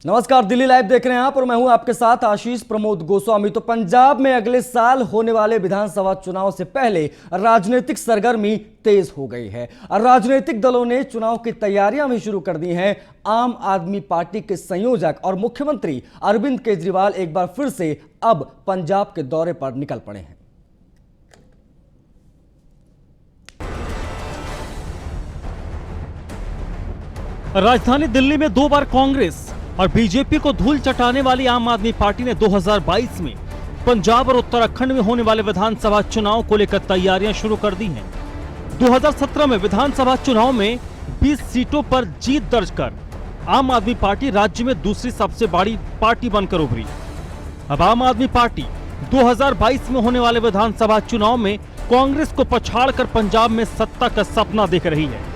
नमस्कार, दिल्ली लाइव देख रहे हैं आप और मैं हूं आपके साथ आशीष प्रमोद गोस्वामी। तो पंजाब में अगले साल होने वाले विधानसभा चुनाव से पहले राजनीतिक सरगर्मी तेज हो गई है और राजनीतिक दलों ने चुनाव की तैयारियां भी शुरू कर दी हैं। आम आदमी पार्टी के संयोजक और मुख्यमंत्री अरविंद केजरीवाल एक बार फिर से अब पंजाब के दौरे पर निकल पड़े हैं। राजधानी दिल्ली में 2 बार कांग्रेस और बीजेपी को धूल चटाने वाली आम आदमी पार्टी ने 2022 में पंजाब और उत्तराखंड में होने वाले विधानसभा चुनाव को लेकर तैयारियां शुरू कर दी हैं। 2017 में विधानसभा चुनाव में 20 सीटों पर जीत दर्ज कर आम आदमी पार्टी राज्य में दूसरी सबसे बड़ी पार्टी बनकर उभरी। अब आम आदमी पार्टी 2022 में होने वाले विधानसभा चुनाव में कांग्रेस को पछाड़कर पंजाब में सत्ता का सपना देख रही है।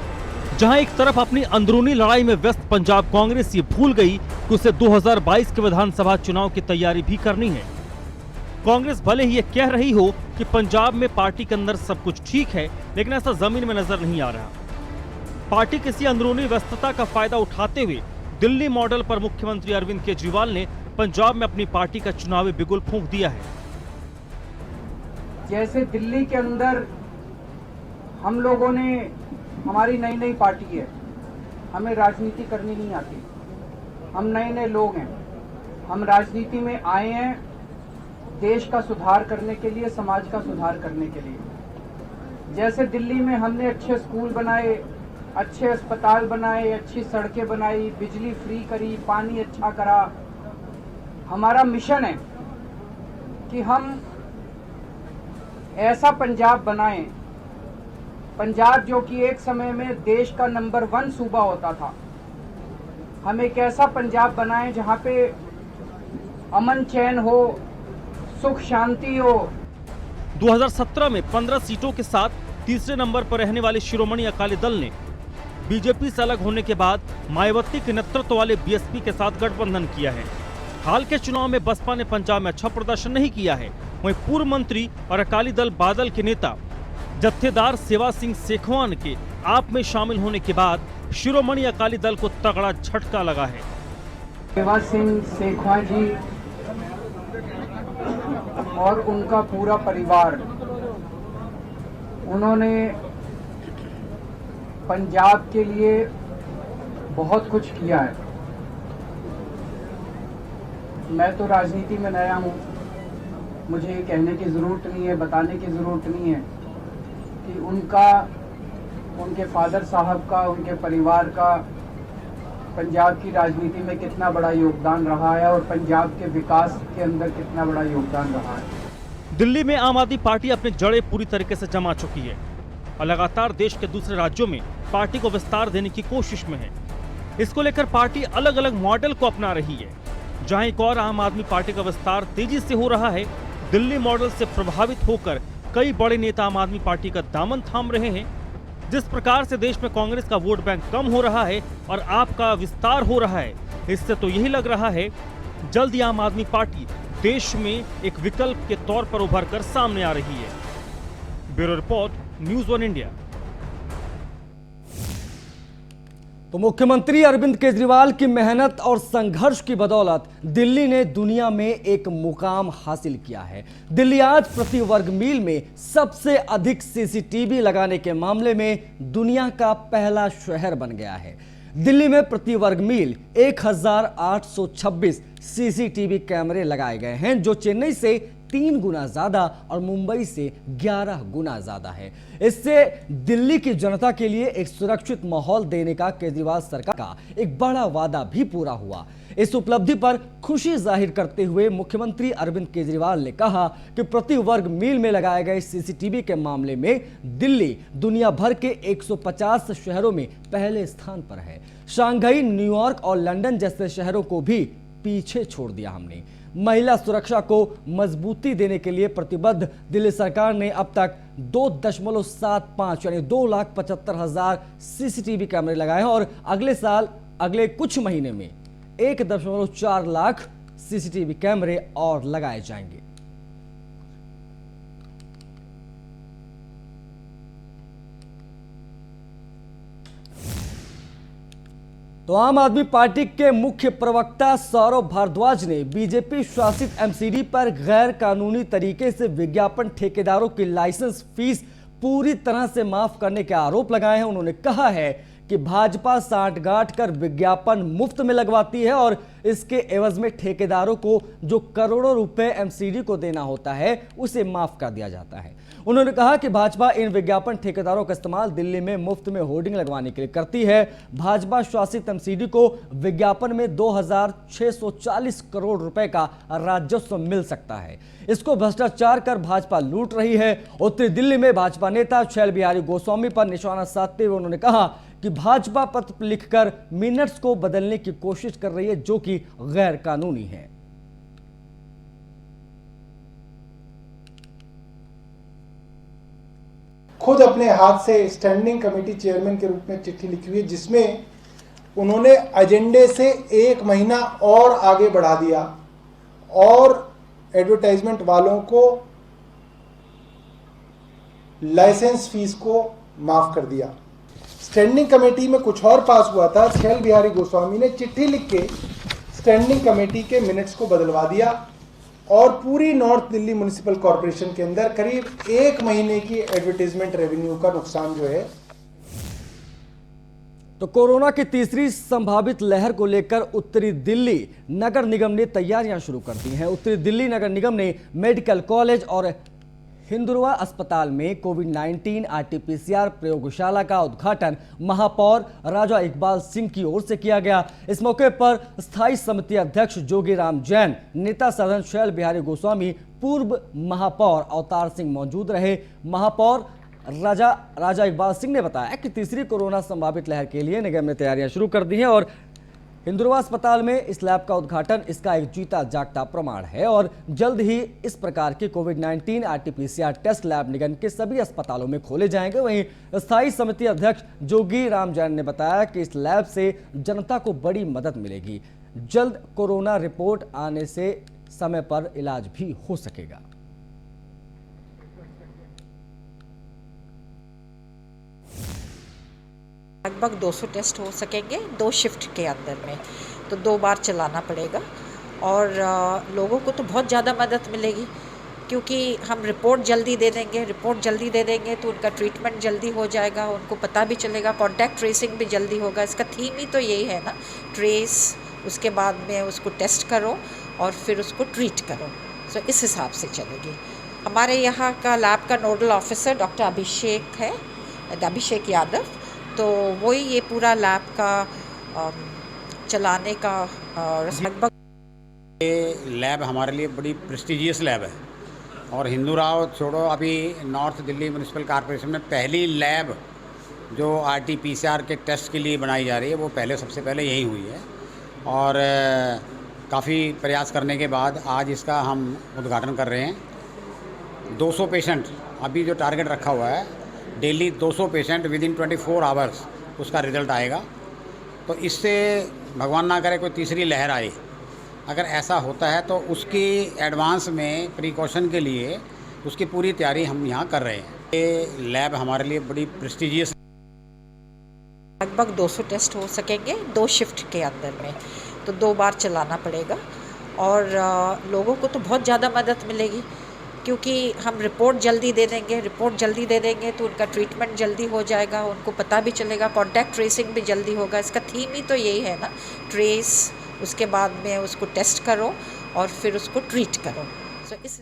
जहां एक तरफ अपनी अंदरूनी लड़ाई में व्यस्त पंजाब कांग्रेस ये भूल गई कि उसे 2022 के विधानसभा चुनाव की तैयारी भी करनी है। कांग्रेस भले ही ये कह रही हो कि पंजाब में पार्टी के अंदर सब कुछ ठीक है, लेकिन ऐसा जमीन में नजर नहीं आ रहा। पार्टी किसी अंदरूनी व्यस्तता का फायदा उठाते हुए दिल्ली मॉडल पर मुख्यमंत्री अरविंद केजरीवाल ने पंजाब में अपनी पार्टी का चुनावी बिगुल फूंक दिया है। जैसे दिल्ली के अंदर हम लोगों ने, हमारी नई नई पार्टी है, हमें राजनीति करनी नहीं आती, हम नए नए लोग हैं, हम राजनीति में आए हैं देश का सुधार करने के लिए, समाज का सुधार करने के लिए। जैसे दिल्ली में हमने अच्छे स्कूल बनाए, अच्छे अस्पताल बनाए, अच्छी सड़कें बनाई, बिजली फ्री करी, पानी अच्छा करा। हमारा मिशन है कि हम ऐसा पंजाब बनाएं, पंजाब जो कि एक समय में देश का नंबर 1 सूबा होता था। हम एक ऐसा पंजाब बनाएं जहां पे अमन चैन हो, सुख शांति हो। 2017 में 15 सीटों के साथ तीसरे नंबर पर रहने वाले शिरोमणि अकाली दल ने बीजेपी से अलग होने के बाद मायावती के नेतृत्व वाले बीएसपी के साथ गठबंधन किया है। हाल के चुनाव में बसपा ने पंजाब में अच्छा प्रदर्शन नहीं किया है। वहीं पूर्व मंत्री और अकाली दल बादल के नेता जत्थेदार सेवा सिंह सेखवान के आप में शामिल होने के बाद शिरोमणि अकाली दल को तगड़ा झटका लगा है। सेवा सिंह सेखवा जी और उनका पूरा परिवार, उन्होंने पंजाब के लिए बहुत कुछ किया है। मैं तो राजनीति में नया हूँ, मुझे ये कहने की जरूरत नहीं है, बताने की जरूरत नहीं है कि उनका, उनके फादर साहब का, उनके परिवार का पंजाब की राजनीति में कितना बड़ा योगदान रहा है और पंजाब के विकास के अंदर कितना बड़ा योगदान रहा है। दिल्ली में आम आदमी पार्टी अपनी जड़ें पूरी तरीके से जमा चुकी है और लगातार देश के दूसरे राज्यों में पार्टी को विस्तार देने की कोशिश में है। इसको लेकर पार्टी अलग अलग मॉडल को अपना रही है। जहां एक और आम आदमी पार्टी का विस्तार तेजी से हो रहा है, दिल्ली मॉडल से प्रभावित होकर कई बड़े नेता आम आदमी पार्टी का दामन थाम रहे हैं। जिस प्रकार से देश में कांग्रेस का वोट बैंक कम हो रहा है और आप का विस्तार हो रहा है, इससे तो यही लग रहा है जल्द ही आम आदमी पार्टी देश में एक विकल्प के तौर पर उभर कर सामने आ रही है। Bureau report, news 1 India. तो मुख्यमंत्री अरविंद केजरीवाल की मेहनत और संघर्ष की बदौलत दिल्ली ने दुनिया में एक मुकाम हासिल किया है। दिल्ली आज प्रति वर्ग मील में सबसे अधिक सीसीटीवी लगाने के मामले में दुनिया का पहला शहर बन गया है। दिल्ली में प्रति वर्ग मील 1826 सीसीटीवी कैमरे लगाए गए हैं, जो चेन्नई से 3 गुना ज्यादा और मुंबई से 11 गुना ज्यादा है। इससे दिल्ली की जनता के लिए एक सुरक्षित माहौल देने का केजरीवाल सरकार का एक बड़ा वादा भी पूरा हुआ। इस उपलब्धि पर खुशी जाहिर करते हुए मुख्यमंत्री अरविंद केजरीवाल ने कहा कि प्रति वर्ग मील में लगाए गए सीसीटीवी के मामले में दिल्ली दुनिया भर के 150 शहरों में पहले स्थान पर है। शंघाई, न्यूयॉर्क और लंदन जैसे शहरों को भी पीछे छोड़ दिया हमने। महिला सुरक्षा को मजबूती देने के लिए प्रतिबद्ध दिल्ली सरकार ने अब तक 2.75 यानी 2,75,000 सीसीटीवी कैमरे लगाए हैं और अगले साल, अगले कुछ महीने में 1.4 लाख सीसीटीवी कैमरे और लगाए जाएंगे। तो आम आदमी पार्टी के मुख्य प्रवक्ता सौरभ भारद्वाज ने बीजेपी शासित एमसीडी पर गैर कानूनी तरीके से विज्ञापन ठेकेदारों की लाइसेंस फीस पूरी तरह से माफ करने के आरोप लगाए हैं। उन्होंने कहा है कि भाजपा सांठगांठ कर विज्ञापन मुफ्त में लगवाती है और इसके एवज में ठेकेदारों को जो करोड़ों रुपए एमसीडी को देना होता है उसे माफ कर दिया जाता है। उन्होंने कहा कि भाजपा इन विज्ञापन ठेकेदारों का इस्तेमाल दिल्ली में मुफ्त में होर्डिंग लगवाने के लिए करती है। भाजपा शासित एमसीडी को विज्ञापन में 2640 करोड़ रुपए का राजस्व मिल सकता है। इसको भ्रष्टाचार कर भाजपा लूट रही है। उत्तरी दिल्ली में भाजपा नेता छैल बिहारी गोस्वामी पर निशाना साधते हुए उन्होंने कहा कि भाजपा पत्र लिखकर मिनट्स को बदलने की कोशिश कर रही है, जो कि गैर कानूनी है। खुद अपने हाथ से स्टैंडिंग कमेटी चेयरमैन के रूप में चिट्ठी लिखी हुई है, जिसमें उन्होंने एजेंडे से 1 महीना और आगे बढ़ा दिया और एडवर्टाइजमेंट वालों को लाइसेंस फीस को माफ कर दिया। स्टैंडिंग कमेटी में कुछ और पास हुआ था। छैल बिहारी गोस्वामी ने चिट्ठी लिख के स्टैंडिंग कमेटी के मिनट्स को बदलवा दिया और पूरी नॉर्थ दिल्ली म्युनिसिपल कॉर्पोरेशन के अंदर करीब 1 महीने की एडवर्टाइजमेंट रेवेन्यू का नुकसान जो है। तो कोरोना की तीसरी संभावित लहर को लेकर उत्तरी दिल्ली नगर निगम ने तैयारियां शुरू कर दी हैं। उत्तरी दिल्ली नगर निगम ने मेडिकल कॉलेज और हिंदुरवा अस्पताल में कोविड-19 आरटी-पीसीआर प्रयोगशाला का उद्घाटन महापौर राजा इकबाल सिंह की ओर से किया गया। इस मौके पर स्थायी समिति अध्यक्ष जोगीराम जैन, नेता सदन छैल बिहारी गोस्वामी, पूर्व महापौर अवतार सिंह मौजूद रहे। महापौर राजा इकबाल सिंह ने बताया कि तीसरी कोरोना संभावित लहर के लिए निगम ने तैयारियां शुरू कर दी हैं और हिंदुरवा अस्पताल में इस लैब का उद्घाटन इसका एक जीता जागता प्रमाण है और जल्द ही इस प्रकार के कोविड-19 आरटी-पीसीआर टेस्ट लैब निगम के सभी अस्पतालों में खोले जाएंगे। वहीं स्थायी समिति अध्यक्ष जोगी राम जैन ने बताया कि इस लैब से जनता को बड़ी मदद मिलेगी। जल्द कोरोना रिपोर्ट आने से समय पर इलाज भी हो सकेगा। लगभग 200 टेस्ट हो सकेंगे 2 शिफ्ट के अंदर में, तो 2 बार चलाना पड़ेगा और लोगों को तो बहुत ज़्यादा मदद मिलेगी क्योंकि हम रिपोर्ट जल्दी दे देंगे तो उनका ट्रीटमेंट जल्दी हो जाएगा, उनको पता भी चलेगा, कॉन्टैक्ट ट्रेसिंग भी जल्दी होगा। इसका थीम ही तो यही है ना, ट्रेस, उसके बाद में उसको टेस्ट करो और फिर उसको ट्रीट करो। सो इस हिसाब से चलेगी। हमारे यहाँ का लैब का nodal officer doctor Abhishek Yadav, तो वही ये पूरा लैब का चलाने का लगभग। ये लैब हमारे लिए बड़ी प्रेस्टिजियस लैब है और हिंदूराव छोड़ो, अभी नॉर्थ दिल्ली म्युनिसिपल कॉर्पोरेशन में पहली लैब जो आरटी-पीसीआर के टेस्ट के लिए बनाई जा रही है वो सबसे पहले यही हुई है और काफ़ी प्रयास करने के बाद आज इसका हम उद्घाटन कर रहे हैं। 200 पेशेंट अभी जो टारगेट रखा हुआ है, डेली 200 पेशेंट विदिन 24 आवर्स उसका रिज़ल्ट आएगा। तो इससे भगवान ना करे कोई तीसरी लहर आए, अगर ऐसा होता है तो उसकी एडवांस में प्रिकॉशन के लिए उसकी पूरी तैयारी हम यहाँ कर रहे हैं। ये लैब हमारे लिए बड़ी प्रेस्टिजियस। लगभग 200 टेस्ट हो सकेंगे 2 शिफ्ट के अंदर में, तो 2 बार चलाना पड़ेगा और लोगों को तो बहुत ज़्यादा मदद मिलेगी क्योंकि हम रिपोर्ट जल्दी दे देंगे तो उनका ट्रीटमेंट जल्दी हो जाएगा, उनको पता भी चलेगा, कॉन्टैक्ट ट्रेसिंग भी जल्दी होगा। इसका थीम ही तो यही है ना, ट्रेस, उसके बाद में उसको टेस्ट करो और फिर उसको ट्रीट करो। सो इस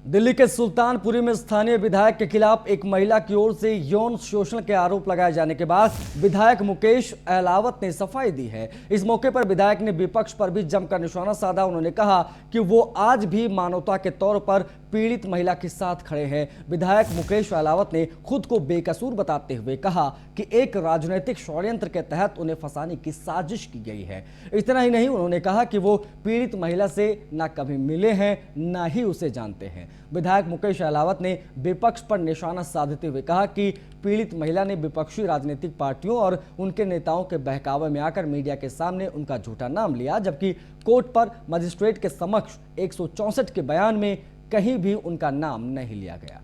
दिल्ली के सुल्तानपुरी में स्थानीय विधायक के खिलाफ एक महिला की ओर से यौन शोषण के आरोप लगाए जाने के बाद विधायक मुकेश अहलावत ने सफाई दी है। इस मौके पर विधायक ने विपक्ष पर भी जमकर निशाना साधा। उन्होंने कहा कि वो आज भी मानवता के तौर पर पीड़ित महिला के साथ खड़े हैं। विधायक मुकेश अहलावत ने खुद को बेकसूर बताते हुए कहा कि एक राजनीतिक षड्यंत्र के तहत उन्हें फंसाने की साजिश की गई है। इतना ही नहीं, उन्होंने कहा कि वो पीड़ित महिला से न कभी मिले हैं न ही उसे जानते हैं। विधायक मुकेश अहलावत ने विपक्ष पर निशाना साधते हुए कहा कि पीड़ित महिला ने विपक्षी राजनीतिक पार्टियों और उनके नेताओं के बहकावे में आकर मीडिया के सामने उनका झूठा नाम लिया, जबकि कोर्ट पर मजिस्ट्रेट के समक्ष 164 के बयान में कहीं भी उनका नाम नहीं लिया गया।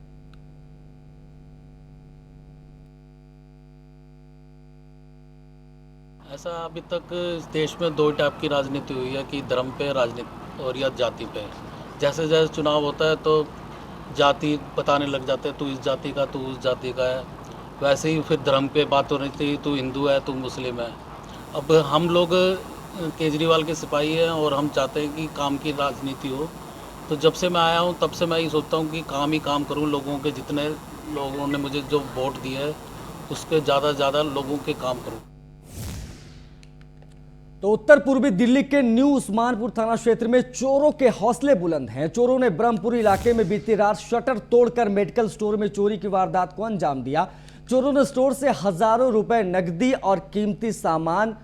ऐसा अभी तक इस देश में दो टाइप की राजनीति हुई है कि धर्म पे राजनीति और या जाति पे। जैसे जैसे चुनाव होता है तो जाति बताने लग जाते हैं, तू इस जाति का, तू उस जाति का है। वैसे ही फिर धर्म पे बात हो रही थी, तू हिंदू है, तू मुस्लिम है। अब हम लोग केजरीवाल के सिपाही हैं और हम चाहते हैं कि काम की राजनीति हो। तो जब से मैं आया हूँ तब से मैं ये सोचता हूँ कि काम ही काम करूँ, लोगों के जितने लोगों ने मुझे जो वोट दिए है उसके ज़्यादा से ज़्यादा लोगों के काम करूँ। तो उत्तर पूर्वी दिल्ली के न्यू उस्मानपुर थाना क्षेत्र में चोरों के हौसले बुलंद हैं। चोरों ने ब्रह्मपुरी इलाके में बीती रात शटर तोड़कर मेडिकल स्टोर में चोरी की वारदात को अंजाम दिया। चोरों ने स्टोर से हजारों रुपए नकदी और कीमती सामान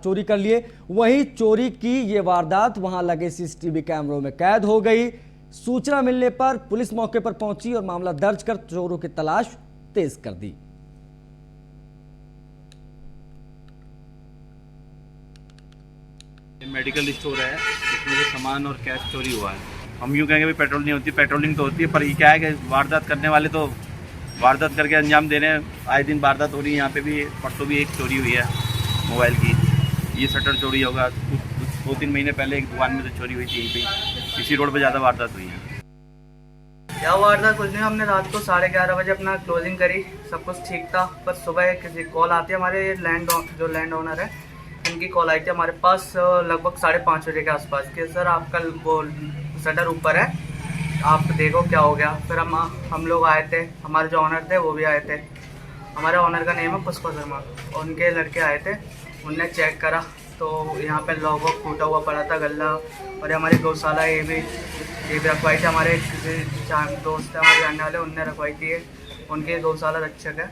चोरी कर लिए। वहीं चोरी की ये वारदात वहां लगे सीसीटीवी कैमरों में कैद हो गई। सूचना मिलने पर पुलिस मौके पर पहुंची और मामला दर्ज कर चोरों की तलाश तेज कर दी। मेडिकल स्टोर है, इसमें जो सामान और कैश चोरी हुआ है। हम यूँ कहेंगे भी पेट्रोल नहीं होती, पेट्रोलिंग तो होती है, पर ये क्या है कि वारदात करने वाले तो वारदात करके अंजाम दे रहे हैं। आए दिन वारदात हो रही है। यहाँ पे भी परसों भी एक चोरी हुई है मोबाइल की। ये शटर चोरी होगा। 2-3 महीने पहले एक दुकान में तो चोरी हुई थी यहीं पे, इसी रोड पे ज़्यादा वारदात हुई है। क्या वारदात कुछ नहीं, हमने रात को 11:30 बजे अपना क्लोजिंग करी, सब कुछ ठीक था। पर सुबह किसी कॉल आती है, हमारे जो लैंड ओनर है उनकी कॉल आई थी हमारे पास लगभग 5:30 बजे के आसपास कि सर आपका वो शटर ऊपर है, आप देखो क्या हो गया। फिर हम लोग आए थे, हमारे जो ऑनर थे वो भी आए थे। हमारे ऑनर का नेम है पुष्पा शर्मा। उनके लड़के आए थे, उनने चेक करा तो यहाँ पे लॉक टूटा हुआ पड़ा था गल्ला। और हमारी गौशाला ये भी रखवाई थी, हमारे किसी दोस्त है हमारे जानने वाले, उनने रखवाई थी। उनकी गौशाला रक्षक है,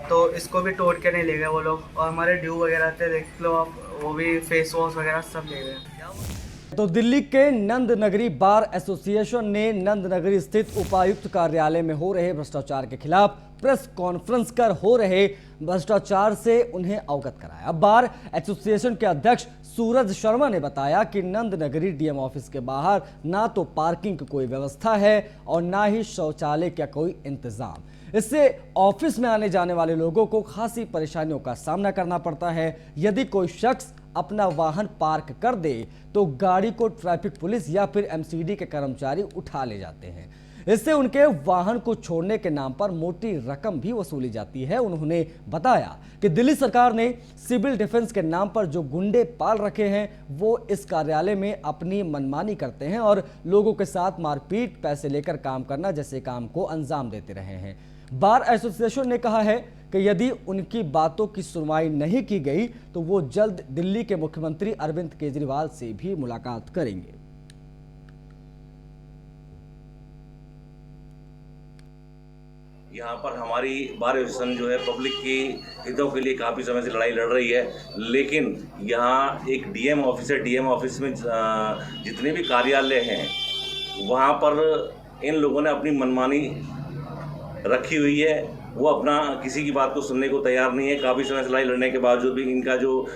तो इसको भी तोड़ के नहीं ले गए वो लोग। और हमारे ड्यू वगैरह थे, देख लो आप, वो भी फेस वॉश वगैरह सब ले गए। तो दिल्ली के नंद नगरी बार एसोसिएशन ने नंद नगरी स्थित उपायुक्त कार्यालय में हो रहे भ्रष्टाचार के खिलाफ प्रेस कॉन्फ्रेंस कर हो रहे भ्रष्टाचार से उन्हें अवगत कराया। बार एसोसिएशन के अध्यक्ष सूरज शर्मा ने बताया कि नंद नगरी डीएम ऑफिस के बाहर ना तो पार्किंग की कोई व्यवस्था है और ना ही शौचालय का कोई इंतजाम। इससे ऑफिस में आने जाने वाले लोगों को खासी परेशानियों का सामना करना पड़ता है। यदि कोई शख्स अपना वाहन पार्क कर दे तो गाड़ी को ट्रैफिक पुलिस या फिर एमसीडी के कर्मचारी उठा ले जाते हैं। इससे उनके वाहन को छोड़ने के नाम पर मोटी रकम भी वसूली जाती है। उन्होंने बताया कि दिल्ली सरकार ने सिविल डिफेंस के नाम पर जो गुंडे पाल रखे हैं वो इस कार्यालय में अपनी मनमानी करते हैं और लोगों के साथ मारपीट, पैसे लेकर काम करना जैसे काम को अंजाम देते रहे हैं। बार एसोसिएशन ने कहा है कि यदि उनकी बातों की सुनवाई नहीं की गई तो वो जल्द दिल्ली के मुख्यमंत्री अरविंद केजरीवाल से भी मुलाकात करेंगे। यहाँ पर हमारी बार एसोसिएशन जो है पब्लिक की हितों के लिए काफ़ी समय से लड़ाई लड़ रही है, लेकिन यहाँ एक डीएम ऑफिस है। डीएम ऑफिस में जितने भी कार्यालय हैं वहाँ पर इन लोगों ने अपनी मनमानी रखी हुई है। वो अपना किसी की बात को सुनने को तैयार नहीं है। काफ़ी समय से लड़ाई लड़ने के बावजूद भी इनका जो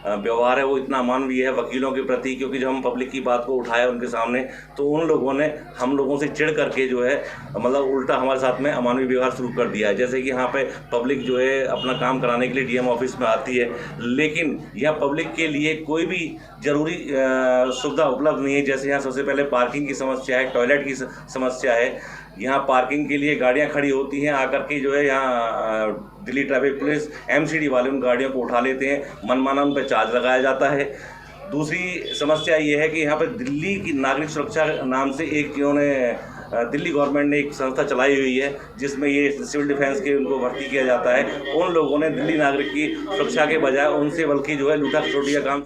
व्यवहार है वो इतना अमानवीय है वकीलों के प्रति, क्योंकि जब हम पब्लिक की बात को उठाया उनके सामने तो उन लोगों ने हम लोगों से चिढ़ करके जो है मतलब उल्टा हमारे साथ में अमानवीय व्यवहार शुरू कर दिया है। जैसे कि यहाँ पे पब्लिक जो है अपना काम कराने के लिए डीएम ऑफिस में आती है, लेकिन यहाँ पब्लिक के लिए कोई भी ज़रूरी सुविधा उपलब्ध नहीं है। जैसे यहाँ सबसे पहले पार्किंग की समस्या है, टॉयलेट की समस्या है। यहाँ पार्किंग के लिए गाड़ियाँ खड़ी होती हैं, आकर के जो है यहाँ दिल्ली ट्रैफिक पुलिस एमसीडी वाले उन गाड़ियों को उठा लेते हैं, मनमाना उन पर चार्ज लगाया जाता है। दूसरी समस्या ये है कि यहाँ पर दिल्ली की नागरिक सुरक्षा नाम से एक इन्होंने दिल्ली गवर्नमेंट ने एक संस्था चलाई हुई है जिसमें ये सिविल डिफेंस के उनको भर्ती किया जाता है। उन लोगों ने दिल्ली नागरिक की सुरक्षा के बजाय उनसे बल्कि जो है लूटा खसोटी का काम।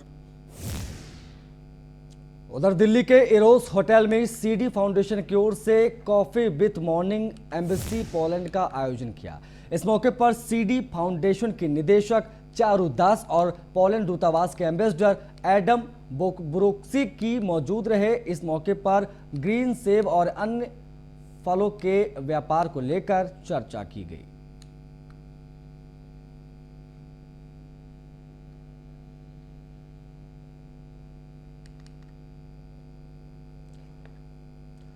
उधर दिल्ली के इरोस होटल में सीडी फाउंडेशन की ओर से coffee with morning embassy Poland का आयोजन किया। इस मौके पर सीडी फाउंडेशन की निदेशक चारू दास और पोलैंड दूतावास के एम्बेसडर एडम ब्रोक्सी की मौजूद रहे। इस मौके पर ग्रीन सेब और अन्य फलों के व्यापार को लेकर चर्चा की गई।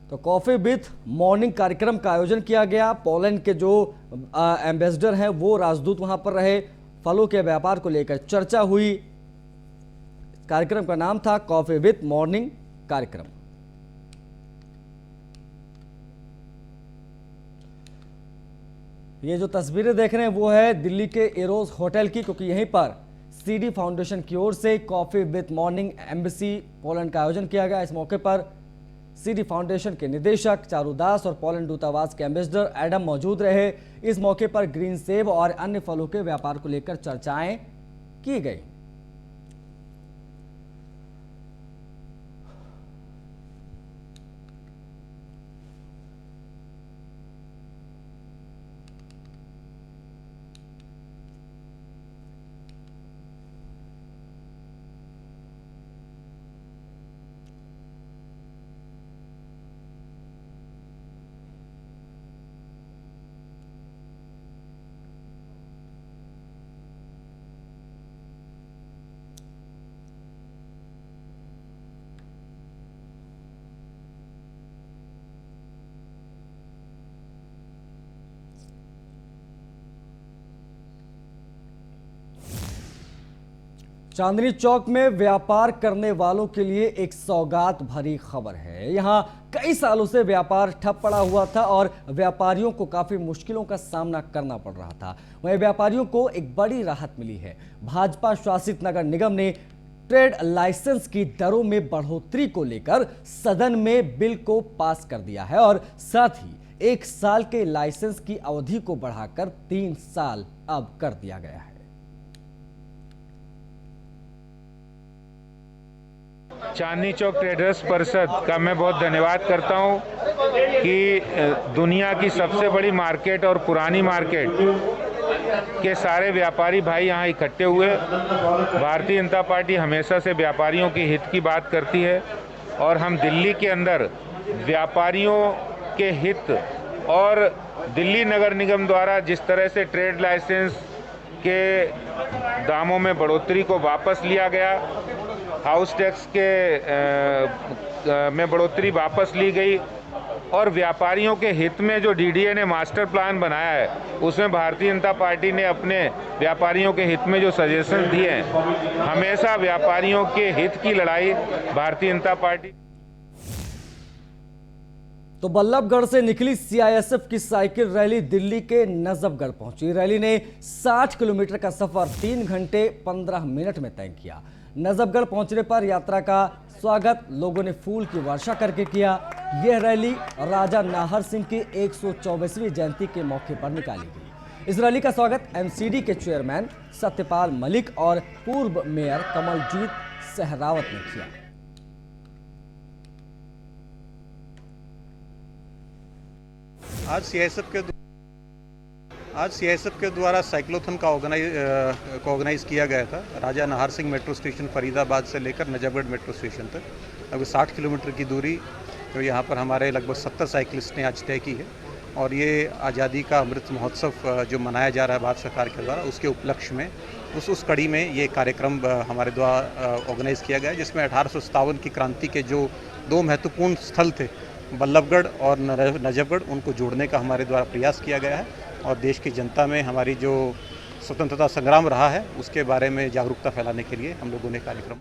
तो कॉफी विथ मॉर्निंग कार्यक्रम का आयोजन किया गया। पोलैंड के जो एम्बेसडर हैं वो राजदूत वहां पर रहे। फलों के व्यापार को लेकर चर्चा हुई। कार्यक्रम का नाम था कॉफी विद मॉर्निंग कार्यक्रम। ये जो तस्वीरें देख रहे हैं वो है दिल्ली के एरोज होटल की, क्योंकि यहीं पर सीडी फाउंडेशन की ओर से coffee with morning embassy Poland का आयोजन किया गया। इस मौके पर सीडी फाउंडेशन के निदेशक चारू दास और पोलैंड दूतावास के एम्बेसडर एडम मौजूद रहे। इस मौके पर ग्रीन सेब और अन्य फलों के व्यापार को लेकर चर्चाएं की गई। चांदनी चौक में व्यापार करने वालों के लिए एक सौगात भरी खबर है। यहां कई सालों से व्यापार ठप पड़ा हुआ था और व्यापारियों को काफी मुश्किलों का सामना करना पड़ रहा था। वहीं व्यापारियों को एक बड़ी राहत मिली है। भाजपा शासित नगर निगम ने ट्रेड लाइसेंस की दरों में बढ़ोतरी को लेकर सदन में बिल को पास कर दिया है और साथ ही 1 साल के लाइसेंस की अवधि को बढ़ाकर 3 साल अब कर दिया गया है। चांदनी चौक ट्रेडर्स परिषद का मैं बहुत धन्यवाद करता हूं कि दुनिया की सबसे बड़ी मार्केट और पुरानी मार्केट के सारे व्यापारी भाई यहां इकट्ठे हुए। भारतीय जनता पार्टी हमेशा से व्यापारियों के हित की बात करती है और हम दिल्ली के अंदर व्यापारियों के हित और दिल्ली नगर निगम द्वारा जिस तरह से ट्रेड लाइसेंस के दामों में बढ़ोतरी को वापस लिया गया, हाउस टैक्स के में बढ़ोतरी वापस ली गई और व्यापारियों के हित में जो डीडीए ने मास्टर प्लान बनाया है उसमें भारतीय जनता पार्टी ने अपने व्यापारियों के हित में जो सजेशन दिए हैं, हमेशा व्यापारियों के हित की लड़ाई भारतीय जनता पार्टी। तो बल्लभगढ़ से निकली सीआईएसएफ की साइकिल रैली दिल्ली के नजफगढ़ पहुंची। रैली ने 60 किलोमीटर का सफर 3 घंटे 15 मिनट में तय किया। नजफगढ़ पहुंचने पर यात्रा का स्वागत लोगों ने फूल की वर्षा करके किया। यह रैली राजा नाहर सिंह की 124वीं जयंती के मौके पर निकाली गई। इस रैली का स्वागत एमसीडी के चेयरमैन सत्यपाल मलिक और पूर्व मेयर कमलजीत सहरावत ने किया। आज सीआईएसएफ के द्वारा साइक्लोथन का ऑर्गेनाइज किया गया था। राजा नाहर सिंह मेट्रो स्टेशन फरीदाबाद से लेकर नजफगढ़ मेट्रो स्टेशन तक लगभग 60 किलोमीटर की दूरी तो यहाँ पर हमारे लगभग 70 साइकिलिस्ट ने आज तय की है। और ये आज़ादी का अमृत महोत्सव जो मनाया जा रहा है भारत सरकार के द्वारा, उसके उपलक्ष्य में उस कड़ी में ये कार्यक्रम हमारे द्वारा ऑर्गेनाइज किया गया है, जिसमें 1857 की क्रांति के जो 2 महत्वपूर्ण स्थल थे बल्लभगढ़ और नजफगढ़, उनको जोड़ने का हमारे द्वारा प्रयास किया गया है और देश की जनता में हमारी जो स्वतंत्रता संग्राम रहा है उसके बारे में जागरूकता फैलाने के लिए हम लोगों ने कार्यक्रम।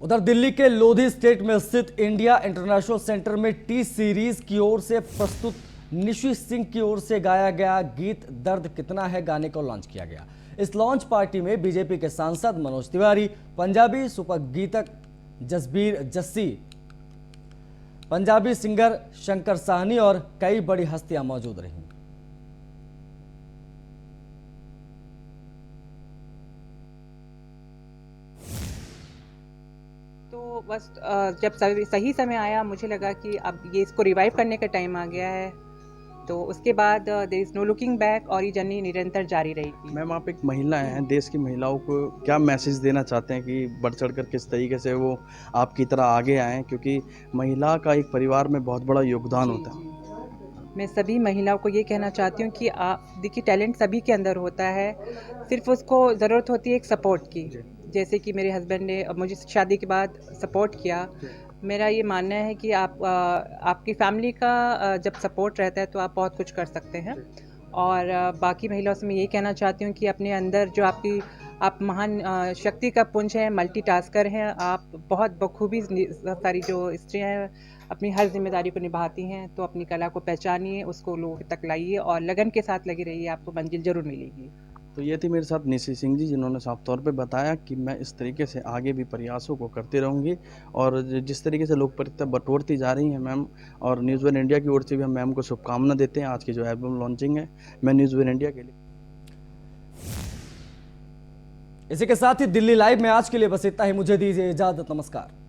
उधर दिल्ली के लोधी स्टेट में स्थित इंडिया इंटरनेशनल सेंटर में टी सीरीज की ओर से प्रस्तुत निशी सिंह की ओर से गाया गया गीत दर्द कितना है गाने को लॉन्च किया गया। इस लॉन्च पार्टी में बीजेपी के सांसद मनोज तिवारी, पंजाबी सुपर गीतक जसबीर जस्सी, पंजाबी सिंगर शंकर साहनी और कई बड़ी हस्तियां मौजूद रहीं। तो बस जब सही समय आया मुझे लगा कि अब ये इसको रिवाइव करने का टाइम आ गया है, तो उसके बाद there is no looking back और ये जर्नी निरंतर जारी रहेगी। मैम, आप एक महिला हैं, देश की महिलाओं को क्या मैसेज देना चाहते हैं कि बढ़ चढ़ कर किस तरीके से वो आपकी तरह आगे आएँ, क्योंकि महिला का एक परिवार में बहुत बड़ा योगदान होता है। मैं सभी महिलाओं को ये कहना चाहती हूँ कि आप देखिए, टैलेंट सभी के अंदर होता है, सिर्फ उसको ज़रूरत होती है एक सपोर्ट की। जैसे कि मेरे हस्बैंड ने मुझे शादी के बाद सपोर्ट किया। मेरा ये मानना है कि आपकी फैमिली का जब सपोर्ट रहता है तो आप बहुत कुछ कर सकते हैं। और बाकी महिलाओं से मैं यही कहना चाहती हूँ कि अपने अंदर जो आप महान शक्ति का पुंज हैं, मल्टीटास्कर हैं, आप बहुत बखूबी सारी जो स्त्रियाँ हैं अपनी हर जिम्मेदारी को निभाती हैं। तो अपनी कला को पहचानिए, उसको लोगों तक लाइए और लगन के साथ लगी रहिए, आपको मंजिल जरूर मिलेगी। तो ये थी मेरे साथ निशी सिंह जी, जिन्होंने साफ तौर पे बताया कि मैं इस तरीके से आगे भी प्रयासों को करते रहूँगी और जिस तरीके से लोकप्रियता बटोरती जा रही हैं मैम, और न्यूज़ वन इंडिया की ओर से भी हम मैम को शुभकामना देते हैं। आज की जो एल्बम लॉन्चिंग है, मैं न्यूज़ वन इंडिया के लिए। इसी के साथ ही दिल्ली लाइव में आज के लिए बस इतना ही। मुझे दीजिए इजाजत, नमस्कार।